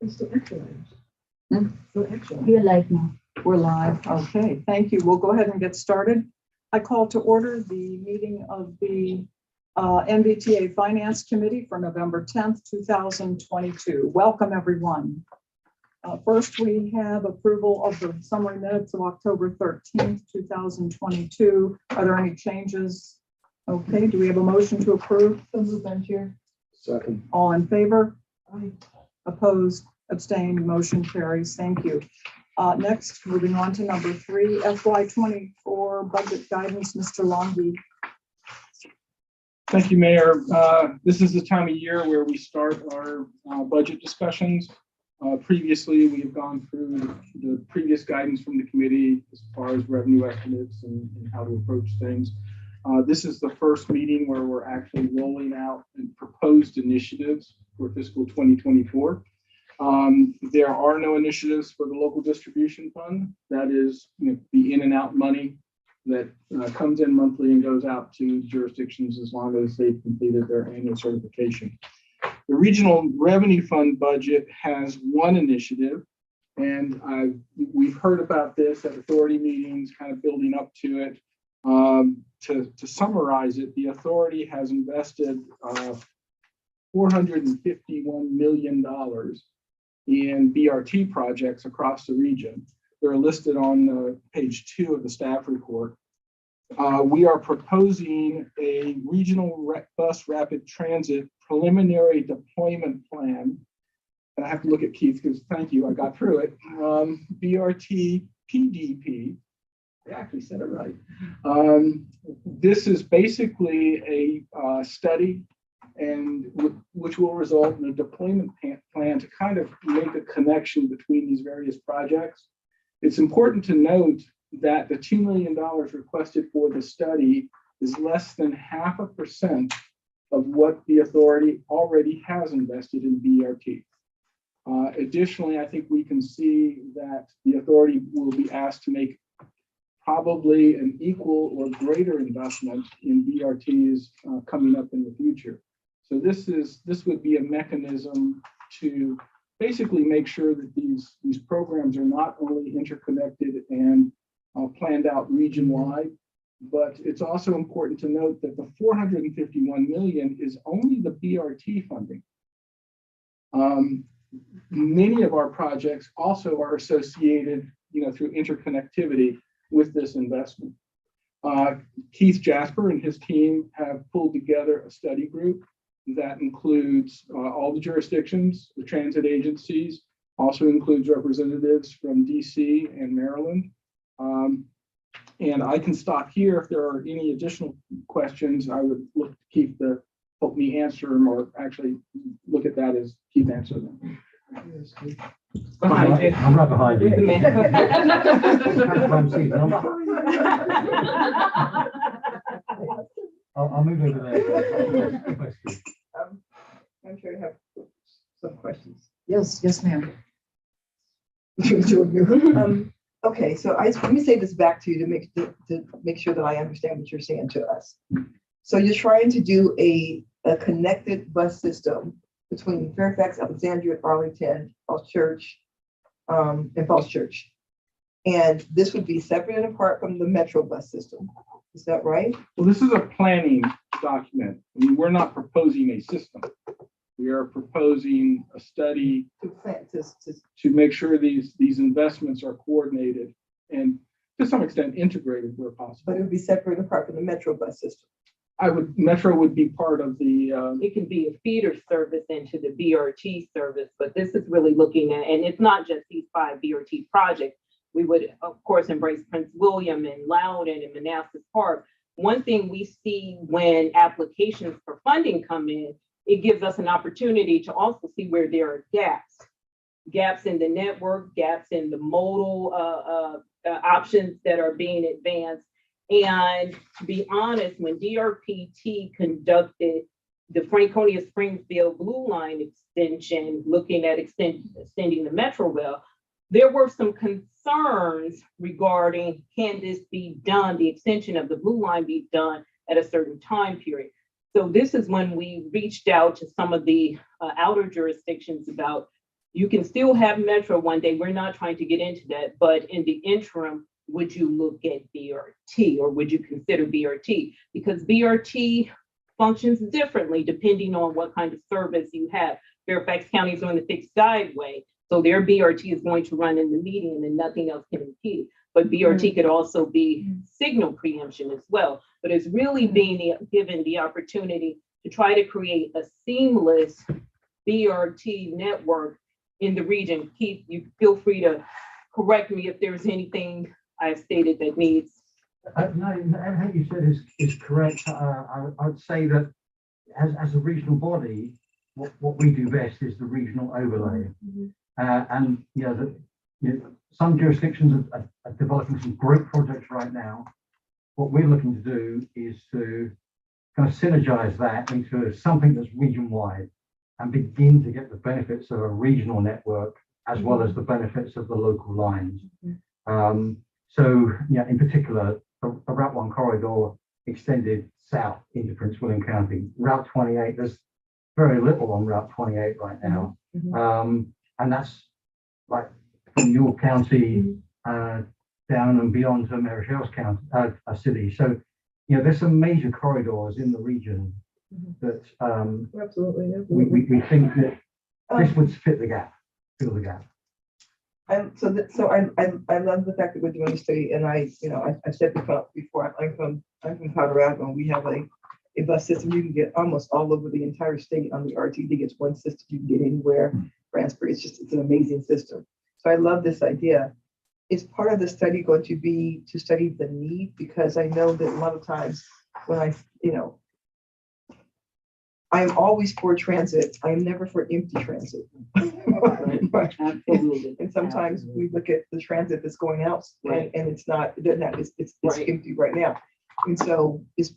It's still action Hmm? items. Still action. We're live now. We're live. Okay, thank you. We'll go ahead and get started. I call to order the meeting of the MBTA Finance Committee for November 10th, 2022. Welcome, everyone. First, we have approval of the summary minutes of October 13th, 2022. Are there any changes? Okay, do we have a motion to approve? So moved, Madam Chair. Second. All in favor? Aye. Opposed, abstained, motion carries. Thank you. Next, moving on to number 3, FY24 budget guidance, Mr. Longy. Thank you, Mayor. This is the time of year where we start our budget discussions. Previously, we've gone through the previous guidance from the committee as far as revenue estimates and how to approach things. This is the first meeting where we're actually rolling out and proposed initiatives for fiscal 2024. There are no initiatives for the local distribution fund. That is, the in and out money that comes in monthly and goes out to jurisdictions as long as they've completed their annual certification. The regional revenue fund budget has one initiative, and we've heard about this at authority meetings, kind of building up to it. To summarize it, the authority has invested $451 million in BRT projects across the region. They're listed on page 2 of the staff report. We are proposing a regional bus rapid transit preliminary deployment plan. And I have to look at Keith because thank you, I got through it. BRT PDP. I actually said it right. This is basically a study and which will result in a deployment plan to kind of make a connection between these various projects. It's important to note that the $2 million requested for the study is less than 0.5% of what the authority already has invested in BRT. Additionally, I think we can see that the authority will be asked to make probably an equal or greater investment in BRTs coming up in the future. So this would be a mechanism to basically make sure that these programs are not only interconnected and planned out region-wide, but it's also important to note that the $451 million is only the BRT funding. Many of our projects also are associated, through interconnectivity with this investment. Keith Jasper and his team have pulled together a study group that includes all the jurisdictions, the transit agencies, also includes representatives from DC and Maryland. And I can stop here. If there are any additional questions, I would look to Keith to help me answer them, or actually look at that as Keith answer them. Behind you. I'm right behind you. I'll move over there. I'm sure I have some questions. Yes, ma'am. Okay, so let me say this back to you to make sure that I understand what you're saying to us. So you're trying to do a connected bus system between Fairfax, Alexandria, Arlington, Falls Church, and Falls Church. And this would be separate and apart from the Metro bus system. Is that right? Well, this is a planning document. I mean, we're not proposing a system. We are proposing a study to make sure these investments are coordinated and to some extent integrated where possible. But it would be separate and apart from the Metro bus system. Metro would be part of the. It can be a feeder service into the BRT service, but this is really looking at, and it's not just these 5 BRT projects. We would, of course, embrace Prince William and Loudoun and Manassas Park. One thing we see when applications for funding come in, it gives us an opportunity to also see where there are gaps in the network, gaps in the modal options that are being advanced. And to be honest, when DRPT conducted the Franconia Springfield Blue Line extension, looking at extending the Metro Rail, there were some concerns regarding, can this be done, the extension of the Blue Line be done at a certain time period? So this is when we reached out to some of the outer jurisdictions about, you can still have Metro one day. We're not trying to get into that, but in the interim, would you look at BRT or would you consider BRT? Because BRT functions differently depending on what kind of service you have. Fairfax County is on the fixed guideway, so their BRT is going to run in the median and nothing else can impede. But BRT could also be signal preemption as well. But it's really being given the opportunity to try to create a seamless BRT network in the region. Keith, you feel free to correct me if there's anything I've stated that needs. No, everything you said is correct. I'd say that as a regional body, what we do best is the regional overlay. And some jurisdictions are developing some great projects right now. What we're looking to do is to kind of synergize that into something that's region-wide and begin to get the benefits of a regional network as well as the benefits of the local lines. So, in particular, the Route 1 corridor extended south into Prince William County. Route 28, there's very little on Route 28 right now. And that's like from York County down and beyond to Mary Shell's County, city. So, there's some major corridors in the region that Absolutely. we think that this would fill the gap. I love the fact that we're doing a study, and I said before, I'm from Colorado, and we have a bus system. You can get almost all over the entire state on the RTD. It's one system, you can get anywhere. Transfer, it's an amazing system. So I love this idea. Is part of the study going to be to study the need? Because I know that a lot of times when I'm always for transit. I am never for empty transit. Absolutely. And sometimes we look at the transit that's going out and it's not, it's Right. empty right now. And so is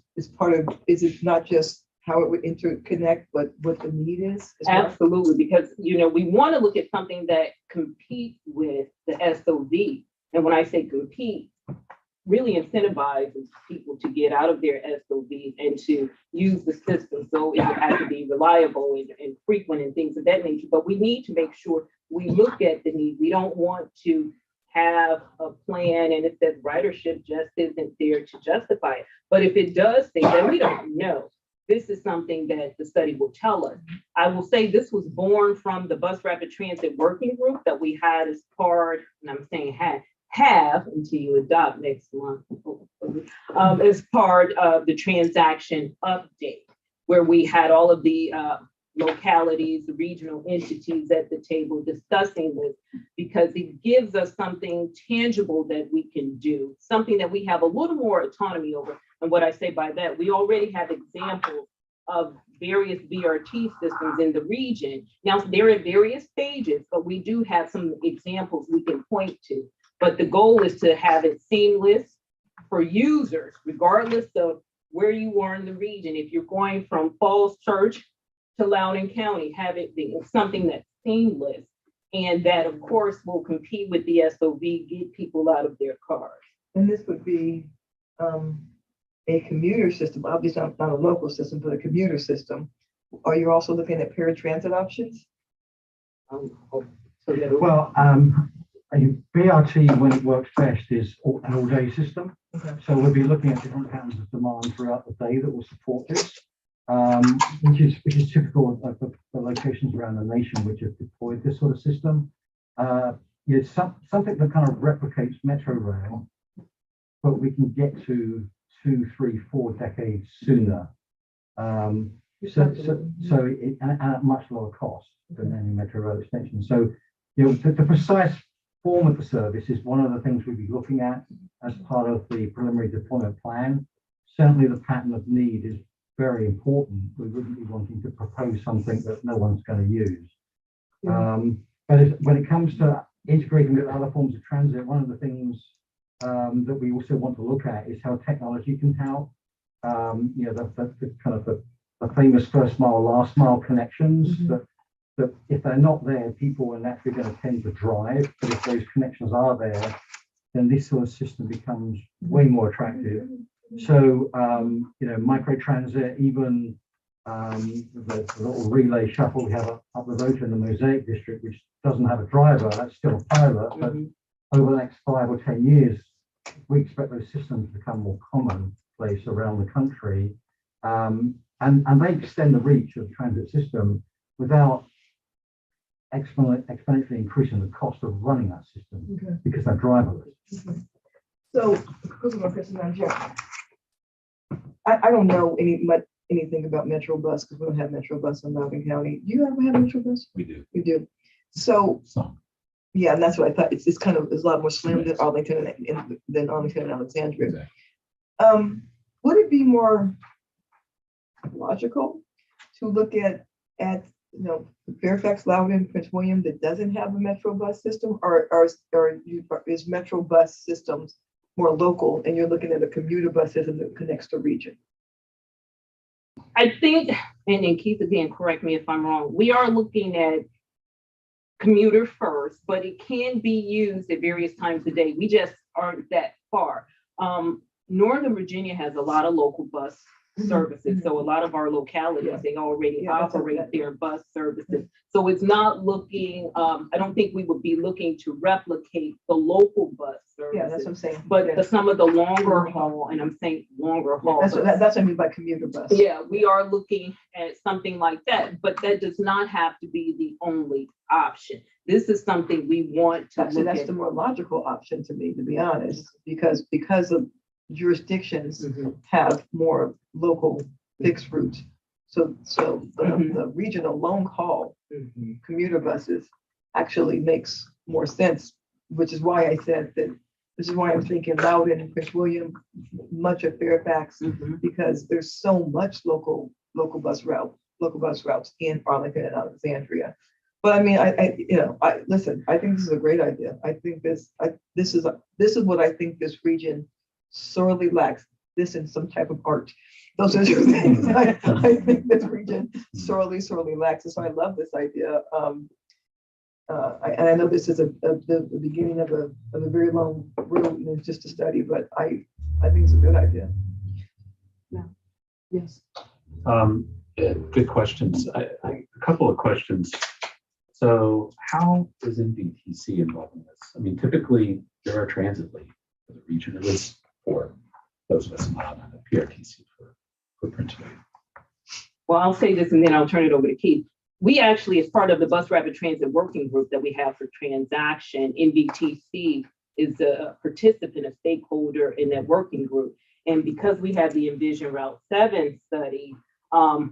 it not just how it would interconnect, but what the need is? as well? Absolutely, because we want to look at something that competes with the SOV. And when I say compete, really incentivizes people to get out of their SOV and to use the system. So it would have to be reliable and frequent and things of that nature. But we need to make sure we look at the need. We don't want to have a plan and it says ridership just isn't there to justify it. But if it does say that, we don't know. This is something that the study will tell us. I will say this was born from the Bus Rapid Transit Working Group that we had as part, and I'm saying have until you adopt next month, as part of the transaction update, where we had all of the localities, the regional entities at the table discussing this, because it gives us something tangible that we can do, something that we have a little more autonomy over. And what I say by that, we already have examples of various BRT systems in the region. Now, they're at various stages, but we do have some examples we can point to. But the goal is to have it seamless for users, regardless of where you are in the region. If you're going from Falls Church to Loudoun County, have it be something that's seamless and that, of course, will compete with the SOV, get people out of their cars. And this would be a commuter system, obviously not a local system, but a commuter system. Are you also looking at paratransit options? Well, a BRT, when it works best, is an all-day system. Okay. So we'll be looking at different patterns of demand throughout the day that will support this, which is typical of the locations around the nation which have deployed this sort of system. It's something that kind of replicates Metro Rail, but we can get to 2, 3, 4 decades sooner. And at much lower cost than any Metro Rail extension. So, the precise form of the service is one of the things we'll be looking at as part of the preliminary deployment plan. Certainly the pattern of need is very important. We wouldn't be wanting to propose something that no one's going to use. But when it comes to integrating with other forms of transit, one of the things that we also want to look at is how technology can help. The famous first mile, last mile connections that if they're not there, people are naturally going to tend to drive. But if those connections are there, then this sort of system becomes way more attractive. So, microtransit, even the little relay shuffle we have up the road in the Mosaic district, which doesn't have a driver, that's still a pilot, but over the next 5 or 10 years, we expect those systems to become more commonplace around the country. And they extend the reach of the transit system without exponentially increasing the cost of running that system because they're driverless. So, quick one, question, Madam Chair. I don't know anything about Metro Bus because we don't have Metro Bus in Loudoun County. Do you ever have Metro Bus? We do. We do. So, Some. yeah, and that's what I thought. It's kind of, it's a lot more slim than Arlington than Arlington and Alexandria. Exactly. Would it be more logical to look at Fairfax, Loudoun, Prince William that doesn't have a Metro Bus system, or is Metro Bus systems more local and you're looking at a commuter bus system that connects the region? I think, and Keith, again, correct me if I'm wrong, we are looking at commuter first, but it can be used at various times of day. We just aren't that far. Northern Virginia has a lot of local bus services. So a lot of our localities, they already operate their bus services. So it's not looking, I don't think we would be looking to replicate the local bus services. Yeah, that's what I'm saying. But some of the longer haul, and I'm saying longer haul. That's what I mean by commuter bus. Yeah, we are looking at something like that, but that does not have to be the only option. This is something we want to look That's at. the more logical option to me, to be honest, because of jurisdictions have more local fixed routes. So the regional long haul commuter buses actually makes more sense, which is why I said that. This is why I'm thinking Loudoun and Prince William, much of Fairfax, because there's so much local bus routes in Arlington and Alexandria. But I mean, listen, I think this is a great idea. I think this is what I think this region sorely lacks. This and some type of art. Those are two things I think this region sorely lacks. And so I love this idea. And I know this is the beginning of a very long road and it's just a study, but I think it's a good idea. Yeah. Yes. Good questions. A couple of questions. So how is NVTC involved in this? I mean, typically there are transit leads for the region, at least for those of us not on the PRTC for Prince William. Well, I'll say this and then I'll turn it over to Keith. We actually, as part of the Bus Rapid Transit Working Group that we have for transaction, NVTC is a participant, a stakeholder in that working group. And because we have the Envision Route 7 study,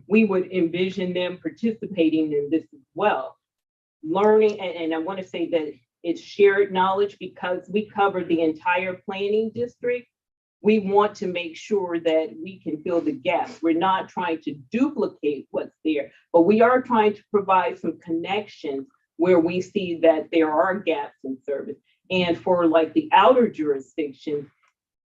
we would envision them participating in this as well. Learning, and I want to say that it's shared knowledge because we cover the entire planning district. We want to make sure that we can fill the gaps. We're not trying to duplicate what's there, but we are trying to provide some connections where we see that there are gaps in service. And for like the outer jurisdictions,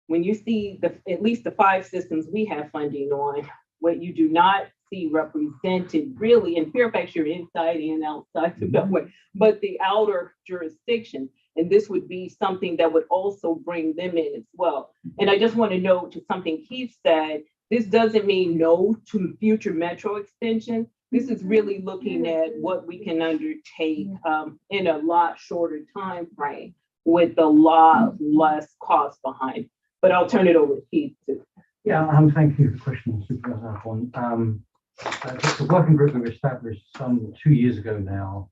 when you see at least the 5 systems we have funding on, what you do not see represented really in Fairfax, you're inside and outside the Beltway, but the outer jurisdictions. And this would be something that would also bring them in as well. And I just want to note to something Keith said, this doesn't mean no to future metro extension. This is really looking at what we can undertake in a lot shorter time frame with a lot less cost behind. But I'll turn it over to Keith too. Yeah, thank you for the question, Supervisor Hafon. The working group that we established some 2 years ago now,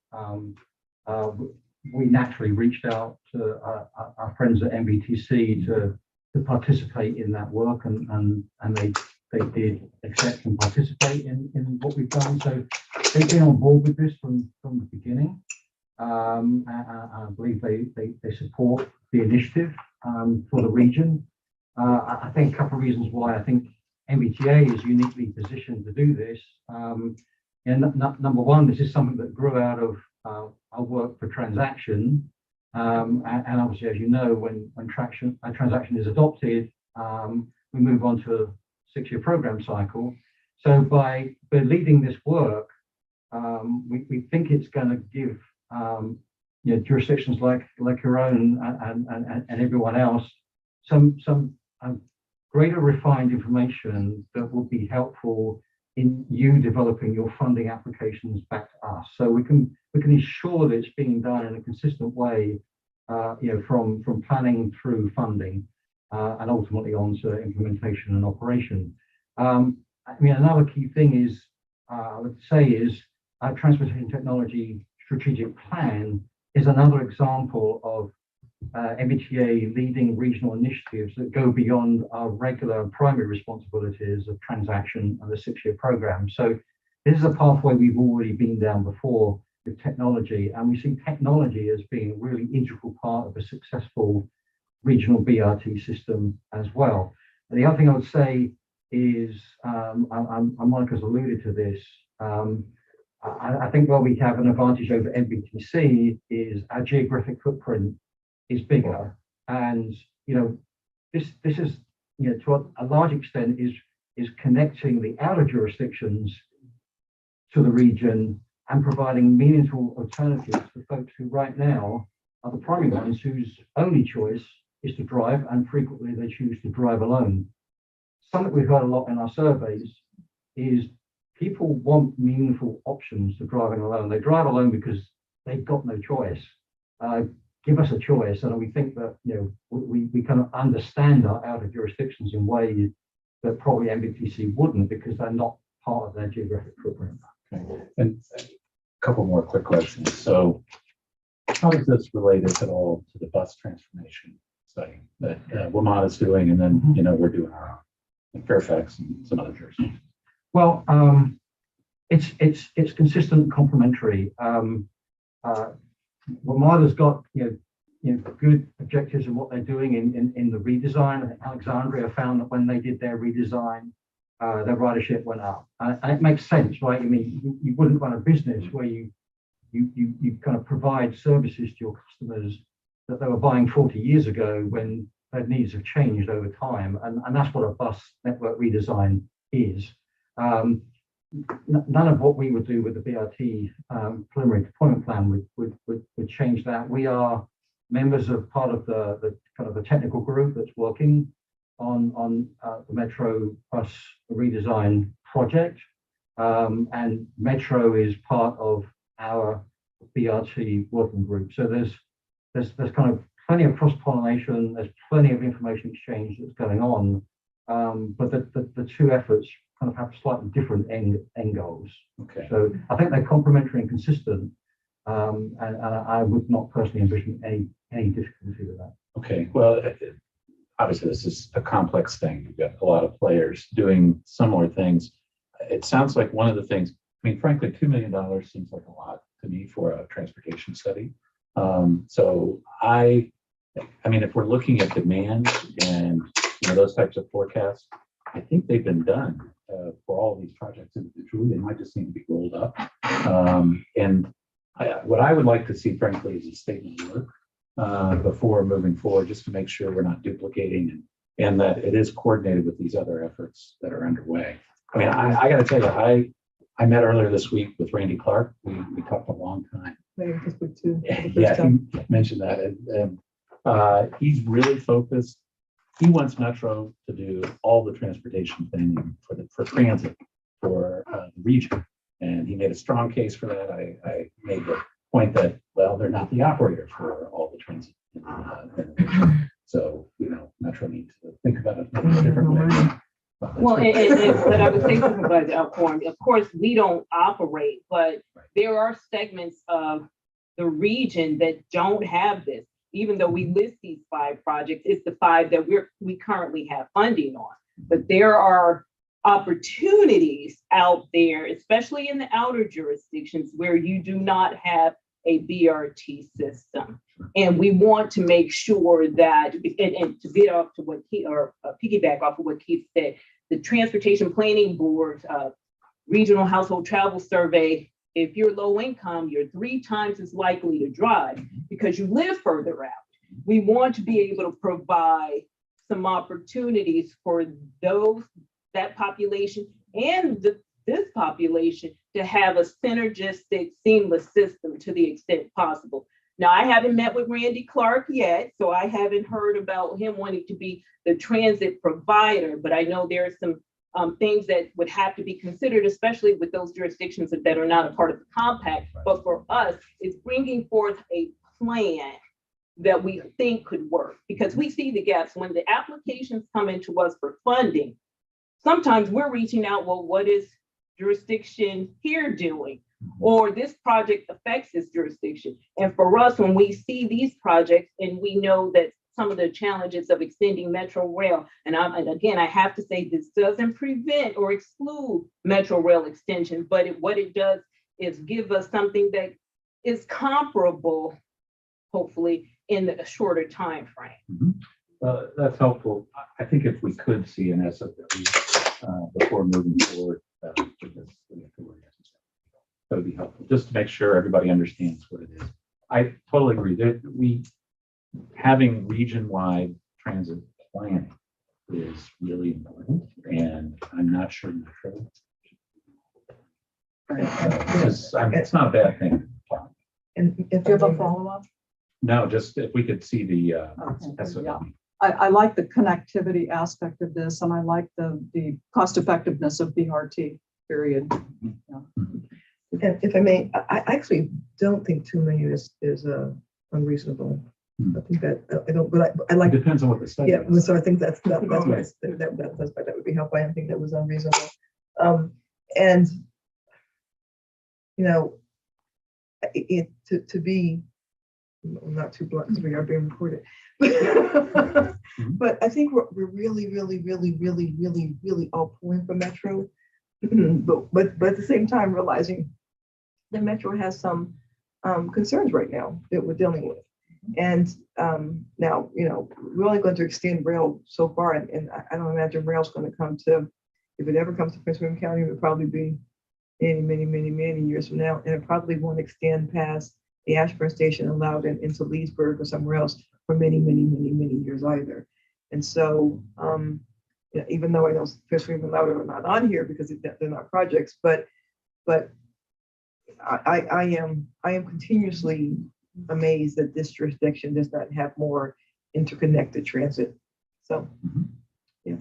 we naturally reached out to our friends at NVTC to participate in that work, and they did accept and participate in what we've done. So they've been on board with this from the beginning. I believe they support the initiative for the region. I think a couple of reasons why I think MBTA is uniquely positioned to do this. And number one, this is something that grew out of our work for transaction. And obviously, as you know, when transaction is adopted, we move on to a 6-year program cycle. So by leading this work, we think it's going to give jurisdictions like your own and everyone else some greater refined information that will be helpful in you developing your funding applications back to us. So we can ensure that it's being done in a consistent way, from planning through funding, and ultimately on to implementation and operation. Another key thing is, I would say, is our transportation technology strategic plan is another example of MBTA leading regional initiatives that go beyond our regular primary responsibilities of transaction and the 6-year program. So this is a pathway we've already been down before with technology, and we see technology as being a really integral part of a successful regional BRT system as well. And the other thing I would say is, Monica's alluded to this, I think where we have an advantage over NBTC is our geographic footprint is bigger, and this is to a large extent is connecting the outer jurisdictions to the region and providing meaningful alternatives for folks who right now are the primary ones whose only choice is to drive, and frequently they choose to drive alone. Something we've heard a lot in our surveys is people want meaningful options to driving alone. They drive alone because they've got no choice. Give us a choice, and we think that we kind of understand our outer jurisdictions in ways that probably MBTC wouldn't, because they're not part of their geographic footprint. Okay. And a couple more quick questions. So how is this related at all to the bus transformation study that WMATA is doing, and then we're doing our own in Fairfax and some other jurisdictions? Well, it's consistent and complementary. WMATA's got good objectives in what they're doing in the redesign. I think Alexandria found that when they did their redesign, their ridership went up, and it makes sense, right? I mean, you wouldn't run a business where you kind of provide services to your customers that they were buying 40 years ago when their needs have changed over time, and that's what a bus network redesign is. None of what we would do with the BRT preliminary deployment plan would change that. We are members of part of the kind of the technical group that's working on the Metro bus redesign project, and Metro is part of our BRT working group. So there's kind of plenty of cross-pollination. There's plenty of information exchange that's going on, but the two efforts kind of have slightly different end goals. Okay. So I think they're complementary and consistent, and I would not personally envision any difficulty with that. Okay. Well, obviously this is a complex thing. You've got a lot of players doing similar things. It sounds like one of the things, I mean, frankly, $2 million seems like a lot to me for a transportation study. So I mean, if we're looking at demand and those types of forecasts, I think they've been done for all of these projects individually. They might just need to be rolled up. What I would like to see, frankly, is a statement of work before moving forward, just to make sure we're not duplicating and that it is coordinated with these other efforts that are underway. I mean, I got to tell you, I met earlier this week with Randy Clark. We talked a long time. Yeah, he mentioned that. And he's really focused. He wants Metro to do all the transportation planning for transit for the region. And he made a strong case for that. I made the point that, well, they're not the operator for all the transit. So, Metro needs to think about it in a different way. Well, but I would say something about the outform. Of course, we don't operate, but there are segments of the region that don't have this. Even though we list these 5 projects, it's the 5 that we currently have funding on. But there are opportunities out there, especially in the outer jurisdictions, where you do not have a BRT system. And we want to make sure that, and to get off to what Keith, or piggyback off of what Keith said, the Transportation Planning Board Regional Household Travel Survey, if you're low income, you're 3 times as likely to drive because you live further out. We want to be able to provide some opportunities for that population and this population to have a synergistic, seamless system to the extent possible. Now, I haven't met with Randy Clark yet, so I haven't heard about him wanting to be the transit provider, but I know there are some things that would have to be considered, especially with those jurisdictions that are not a part of the compact. But for us, it's bringing forth a plan that we think could work, because we see the gaps when the applications come into us for funding. Sometimes we're reaching out, well, what is jurisdiction here doing? Or this project affects this jurisdiction. And for us, when we see these projects and we know that some of the challenges of extending Metro Rail, and again, I have to say this doesn't prevent or exclude Metro Rail extension, but what it does is give us something that is comparable, hopefully, in a shorter time frame. That's helpful. I think if we could see an SOW before moving forward, with this, that would be helpful, just to make sure everybody understands what it is. I totally agree that having region-wide transit planning is really important, and I'm not sure Metro. It's not a bad thing. And if Do you have a follow-up? No, just if we could see the Okay, SOW. yeah. I like the connectivity aspect of this, and I like the cost effectiveness of BRT, period. Yeah. And if I may, I actually don't think 2 million is unreasonable. I think that, I don't, but I It like, depends on what the study yeah, is. so I think that's what that would be helpful. I don't think that was unreasonable. And, you know, to be not too blunt, because we are being recorded. But I think we're really all pulling for Metro. But at the same time, realizing that Metro has some concerns right now that we're dealing with. And now, you know, we're only going to extend rail so far, and I don't imagine rail's going to come to, if it ever comes to Prince William County, it would probably be many years from now, and it probably won't extend past the Ashburn station and Loudon into Leesburg or somewhere else for many years either. And so, yeah, even though I know Prince William and Loudon are not on here because they're not projects, but I am continuously amazed that this jurisdiction does not have more interconnected transit. So, yeah.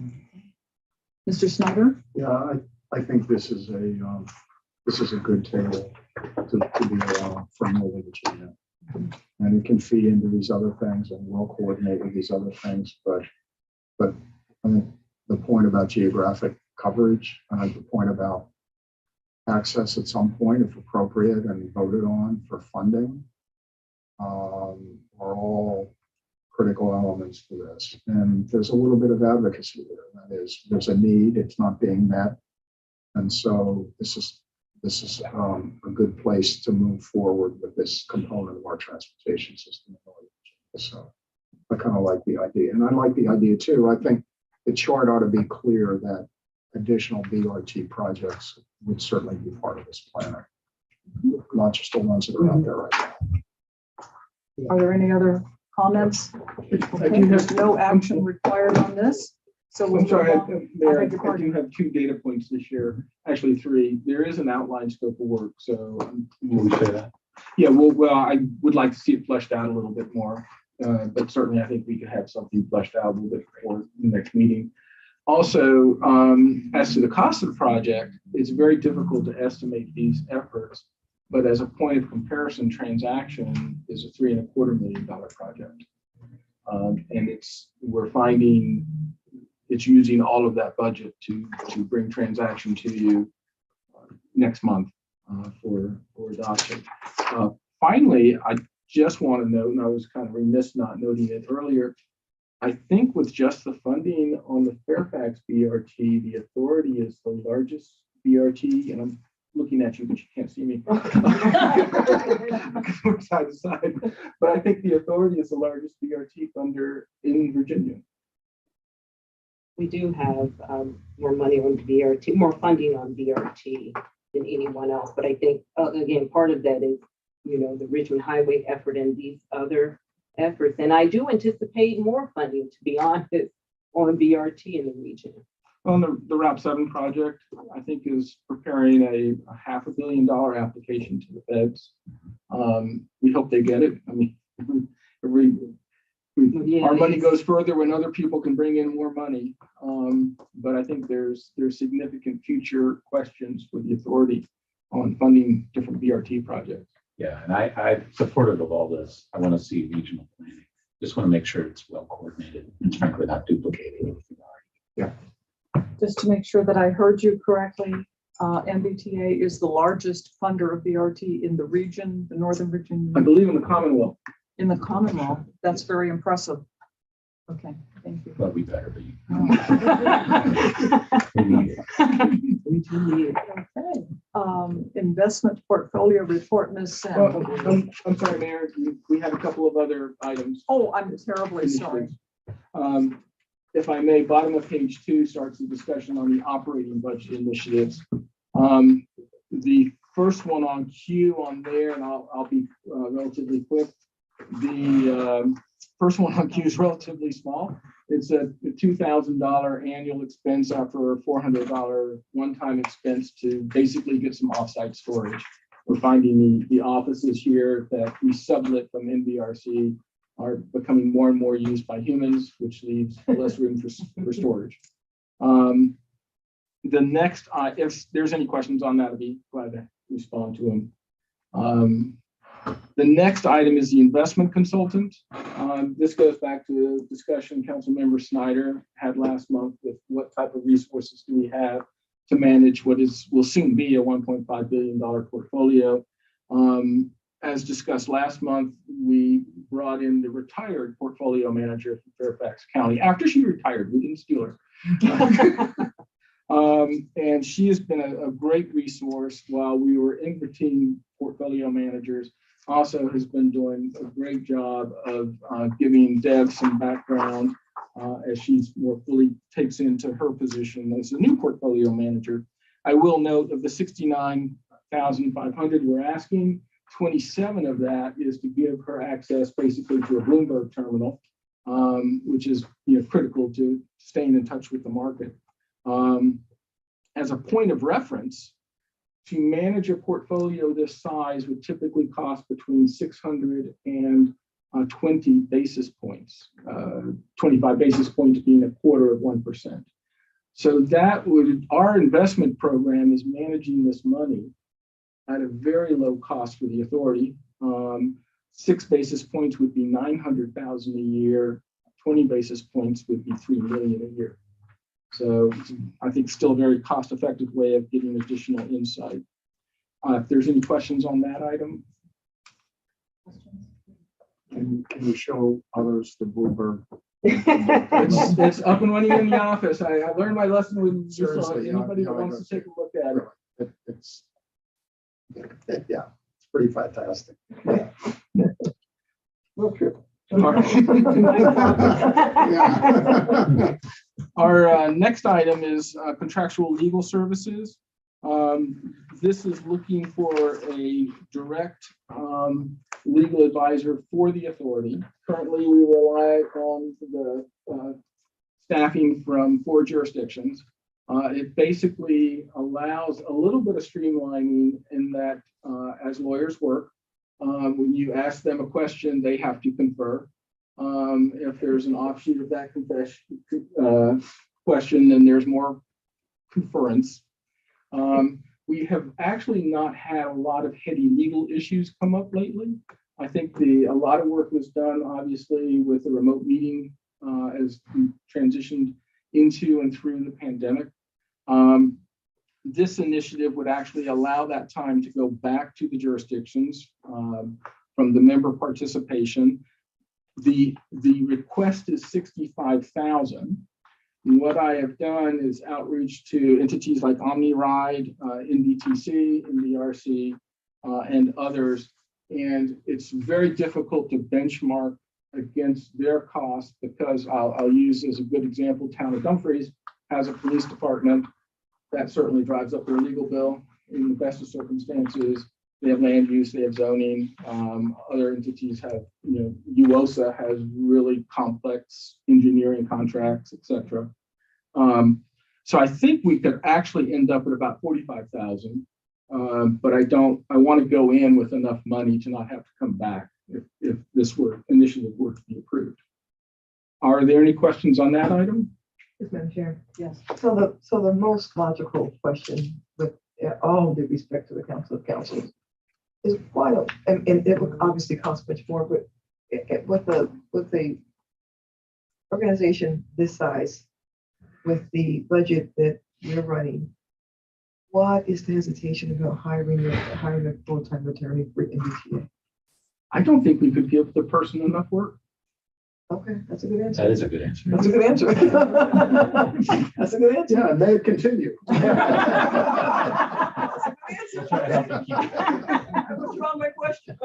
Mr. Snyder? Yeah, I think this is a good table to be firmly with Virginia. And it can feed into these other things and we'll coordinate with these other things. But I mean, the point about geographic coverage and the point about access at some point, if appropriate and voted on for funding, are all critical elements to this. And there's a little bit of advocacy there. That is, there's a need, it's not being met. And so this is a good place to move forward with this component of our transportation system. So I kind of like the idea. And I like the idea too. I think the chart ought to be clear that additional BRT projects would certainly be part of this plan, not just the ones that are out there right now. Are there any other comments? I do have No action required on this. So we'll I'm sorry, move on. Mayor, beg your I pardon. do have 2 data points this year, actually 3. There is an outline scope of work, so Will we say that? yeah, well, I would like to see it fleshed out a little bit more, but certainly I think we could have something fleshed out a little bit before the next meeting. Also, as to the cost of the project, it's very difficult to estimate these efforts, but as a point of comparison, transaction is a $3.25 million project. And we're finding it's using all of that budget to bring transaction to you next month for adoption. Finally, I just want to note, and I was kind of remiss not noting it earlier, I think with just the funding on the Fairfax BRT, the authority is the largest BRT, and I'm looking at you, but you can't see me. We're side to side. But I think the authority is the largest BRT funder in Virginia. We do have more money on BRT, more funding on BRT than anyone else. But I think, again, part of that is, you know, the Richmond Highway effort and these other efforts. And I do anticipate more funding, to be honest, on BRT in the region. On the Route 7 project, I think is preparing a $500 million application to the feds. We hope they get it. I mean, Yeah, Our money it's- goes further when other people can bring in more money. But I think there's significant future questions for the authority on funding different BRT projects. Yeah, and I'm supportive of all this. I want to see regional planning. Just want to make sure it's well coordinated and frankly not duplicated. anything already. Just to make sure that I heard you correctly, MBTA is the largest funder of BRT in the region, the northern region, I believe in the Commonwealth. in the Commonwealth. That's very impressive. Okay, thank you. But we better be. Oh. We need it. we do need- Okay, investment portfolio report, Ms. Oh, Sam. I'm sorry, Mayor, we have a couple of other items. Oh, I'm terribly sorry. If I may, bottom of page 2 starts the discussion on the operating budget initiatives. The first one on Q on there, and I'll be relatively quick. The first one on Q is relatively small. It's a $2,000 annual expense after a $400 one-time expense to basically get some offsite storage. We're finding the offices here that we sublet from NVRC are becoming more and more used by humans, which leaves less room for storage. The next, if there's any questions on that, I'd be glad to respond to them. The next item is the investment consultant. This goes back to the discussion Councilmember Snyder had last month with what type of resources do we have to manage what will soon be a $1.5 billion portfolio. As discussed last month, we brought in the retired portfolio manager from Fairfax County. After she retired, we didn't steal her. And she has been a great resource while we were in between portfolio managers. Also has been doing a great job of giving Deb some background as she's more fully takes into her position as a new portfolio manager. I will note of the 69,500 we're asking, 27 of that is to give her access basically to a Bloomberg terminal, which is critical to staying in touch with the market. As a point of reference, to manage a portfolio this size would typically cost between 600 and 20 basis points, 25 basis points being 1/4%. So our investment program is managing this money at a very low cost for the authority. 6 basis points would be $900,000 a year. 20 basis points would be $3 million a year. So I think still a very cost-effective way of getting additional insight. If there's any questions on that item. Can you show others the Bloomberg? It's up and running in the office. I learned my lesson with Seriously, anybody that I wants to take a look at it. It's yeah, it's pretty fantastic. Real true. Yeah. Our next item is contractual legal services. This is looking for a direct legal advisor for the authority. Currently, we rely on the staffing from 4 jurisdictions. It basically allows a little bit of streamlining in that as lawyers work, when you ask them a question, they have to confer. If there's an offshoot of that question, then there's more conference. We have actually not had a lot of heady legal issues come up lately. I think a lot of work was done, obviously, with the remote meeting as we transitioned into and through the pandemic. This initiative would actually allow that time to go back to the jurisdictions from the member participation. The request is $65,000. What I have done is outreach to entities like OmniRide, NVTC, NVRC, and others. And it's very difficult to benchmark against their costs because I'll use as a good example, Town of Dumfries has a police department that certainly drives up their legal bill in the best of circumstances. They have land use, they have zoning. Other entities have, UOSA has really complex engineering contracts, etc. So I think we could actually end up at about 45,000. But I want to go in with enough money to not have to come back if this initiative were to be approved. Are there any questions on that item? Yes, Madam Chair. Yes. So the most logical question, with all due respect to the Council of Councils, is why don't, and it would obviously cost much more, but with the organization this size, with the budget that we're running, what is the hesitation about hiring a full-time attorney for MBTA? I don't think we could give the person enough work. Okay, that's a good answer. That is a good answer. That's a good answer. That's a good answer. Yeah, and they continue. That's That's right, I don't think you- I withdraw my question.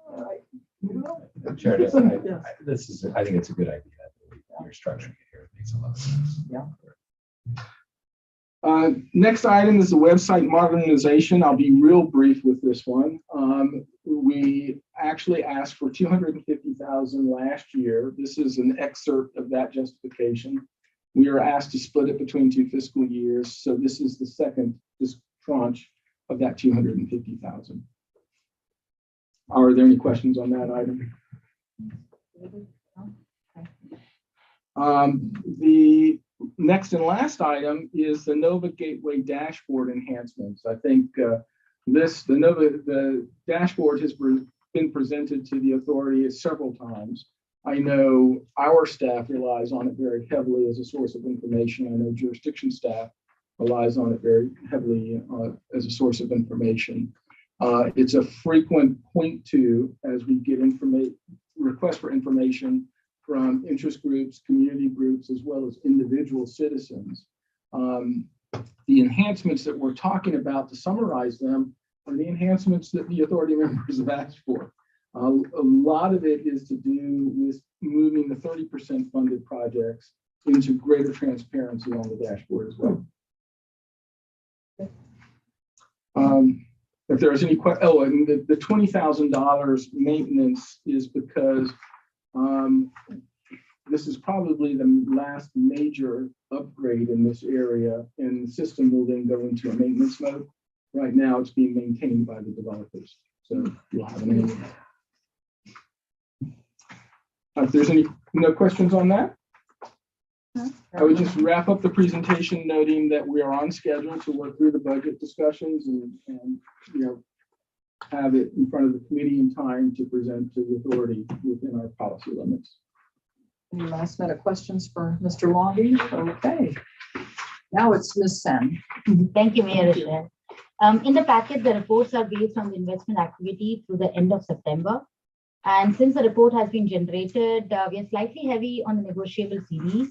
All right, moving on. Chair, Yes. I think it's a good idea. You're structuring it here. It makes a lot of sense. Yeah. Next item is the website modernization. I'll be real brief with this one. We actually asked for 250,000 last year. This is an excerpt of that justification. We are asked to split it between 2 fiscal years. So this is the second tranche of that 250,000. Are there any questions on that item? The next and last item is the Nova Gateway dashboard enhancements. I think the dashboard has been presented to the authority several times. I know our staff relies on it very heavily as a source of information. I know jurisdiction staff relies on it very heavily as a source of information. It's a frequent point to as we get requests for information from interest groups, community groups, as well as individual citizens. The enhancements that we're talking about, to summarize them, are the enhancements that the authority members have asked for. A lot of it is to do with moving the 30% funded projects into greater transparency on the dashboard as well. If there's any and the $20,000 maintenance is because this is probably the last major upgrade in this area, and the system will then go into a maintenance mode. Right now, it's being maintained by the developers. So you'll have an annual. If there's no questions on that, I would just wrap up the presentation noting that we are on schedule to work through the budget discussions and have it in front of the committee in time to present to the authority within our policy limits. Any last minute questions for Mr. Longy? Okay. Now it's Ms. Sen. Thank you, Mayor Rochelle. In the packet, the reports are based on the investment activity through the end of September. And since the report has been generated, we are slightly heavy on the negotiable CDs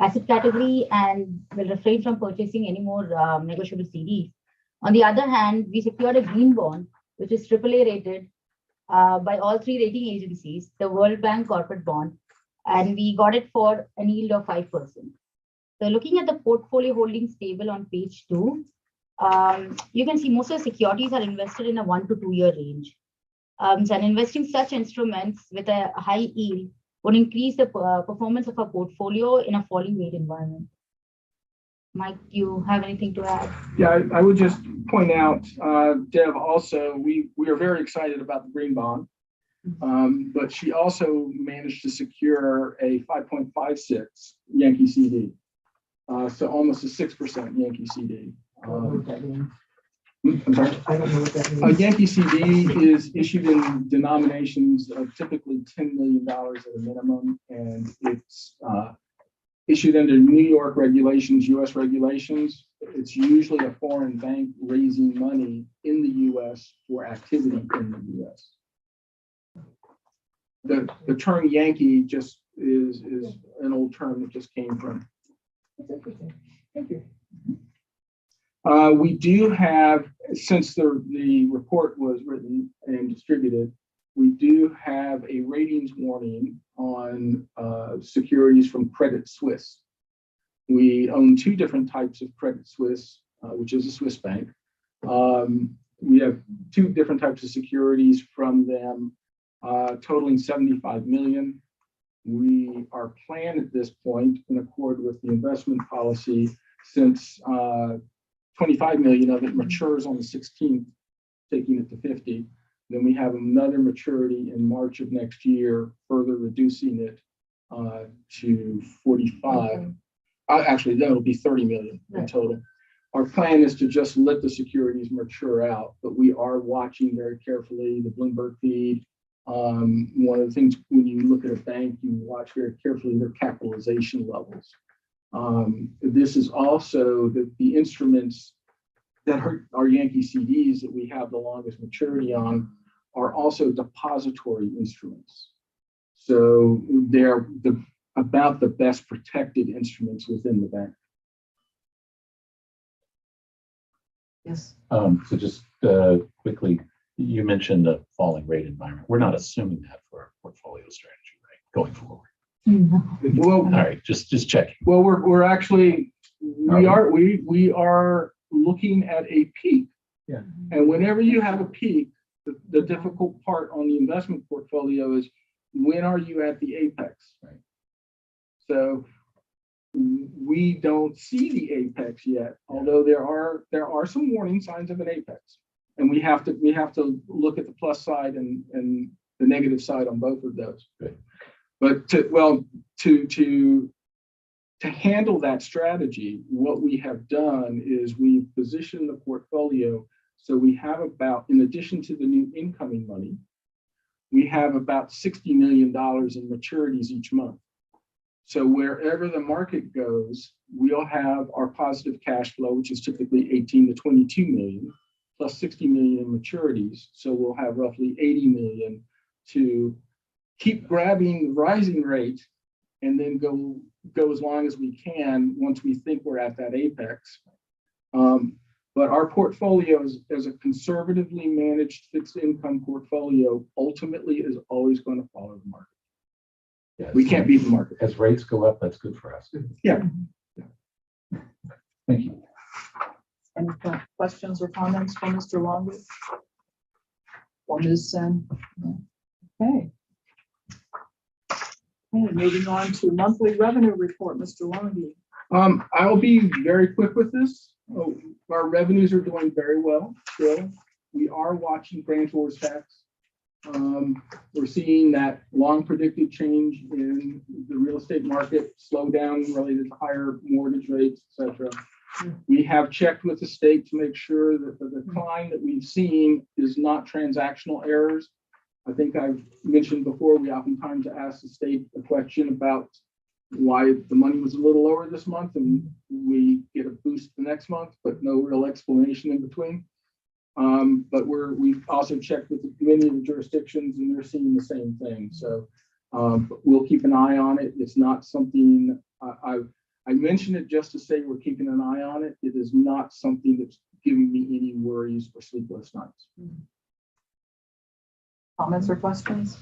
asset category and will refrain from purchasing any more negotiable CDs. On the other hand, we secured a green bond, which is AAA rated by all 3 rating agencies, the World Bank corporate bond, and we got it for a yield of 5%. So looking at the portfolio holdings table on page 2, you can see most of the securities are invested in a 1 to 2 year range. So investing such instruments with a high yield would increase the performance of our portfolio in a falling rate environment. Mike, do you have anything to add? Yeah, I would just point out, Deb, also, we are very excited about the green bond, but she also managed to secure a 5.56 Yankee CD. So almost a 6% Yankee CD. I don't know what that means. I'm sorry? I don't know what that A means. Yankee CD is issued in denominations of typically $10 million at a minimum, and it's issued under New York regulations, US regulations. It's usually a foreign bank raising money in the US for activity in the US. The term Yankee just is an old term that just came from. That's interesting. Thank you. We do have, since the report was written and distributed, we do have a ratings warning on securities from Credit Suisse. We own 2 different types of Credit Suisse, which is a Swiss bank. We have 2 different types of securities from them, totaling 75 million. Our plan at this point, in accord with the investment policy, since 25 million of it matures on the 16th, taking it to 50. Then we have another maturity in March of next year, further reducing it to 45. Actually, that'll be 30 million in Right. total. Our plan is to just let the securities mature out, but we are watching very carefully the Bloomberg feed. One of the things when you look at a bank, you watch very carefully their capitalization levels. This is also the instruments that are Yankee CDs that we have the longest maturity on are also depository instruments. So they're about the best protected instruments within the bank. Yes. So just quickly, you mentioned a falling rate environment. We're not assuming that for our portfolio strategy, right, going forward. Well, All right, just checking. well, we're actually, we are looking at a peak. Yeah. And whenever you have a peak, the difficult part on the investment portfolio is when are you at the apex? Right. So we don't see the apex yet, although there are some warning signs of an apex. And we have to look at the plus side and the negative side on both of those. Good. But to handle that strategy, what we have done is we've positioned the portfolio so we have about, in addition to the new incoming money, we have about $60 million in maturities each month. So wherever the market goes, we'll have our positive cash flow, which is typically 18 to 22 million, plus 60 million in maturities. So we'll have roughly 80 million to keep grabbing the rising rate and then go as long as we can once we think we're at that apex. But our portfolio as a conservatively managed fixed income portfolio ultimately is always going to follow the market. Yes. We can't beat the market. As rates go up, that's good for us. Yeah. Thank you. Any questions or comments from Mr. Longy? Or Ms. Sen? Okay. Okay, moving on to monthly revenue report, Mr. Longy. I'll be very quick with this. Our revenues are doing very well still. We are watching grantor's tax. We're seeing that long predicted change in the real estate market slow down related to higher mortgage rates, etc. We have checked with the state to make sure that the decline that we've seen is not transactional errors. I think I've mentioned before, we oftentimes ask the state a question about why the money was a little lower this month and we get a boost the next month, but no real explanation in between. But we've also checked with many of the jurisdictions and they're seeing the same thing. So we'll keep an eye on it. It's not something I mention it just to say we're keeping an eye on it. It is not something that's giving me any worries or sleepless nights. Comments or questions?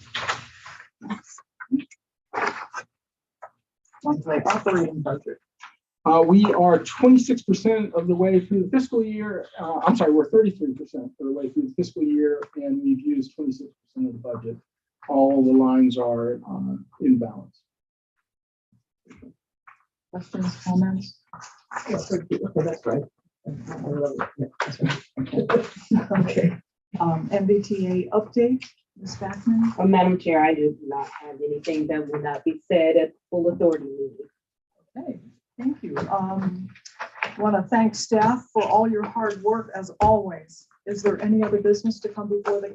Monthly operating budget. We are 26% of the way through the fiscal year. I'm sorry, we're 33% of the way through the fiscal year, and we've used 26% of the budget. All the lines are in balance. Questions, comments? Yes, okay, that's right. Okay. MBTA update, Ms. Backman? Madam Chair, I do not have anything that will not be said at the full authority meeting. Okay, thank you. Want to thank staff for all your hard work as always. Is there any other business to come before the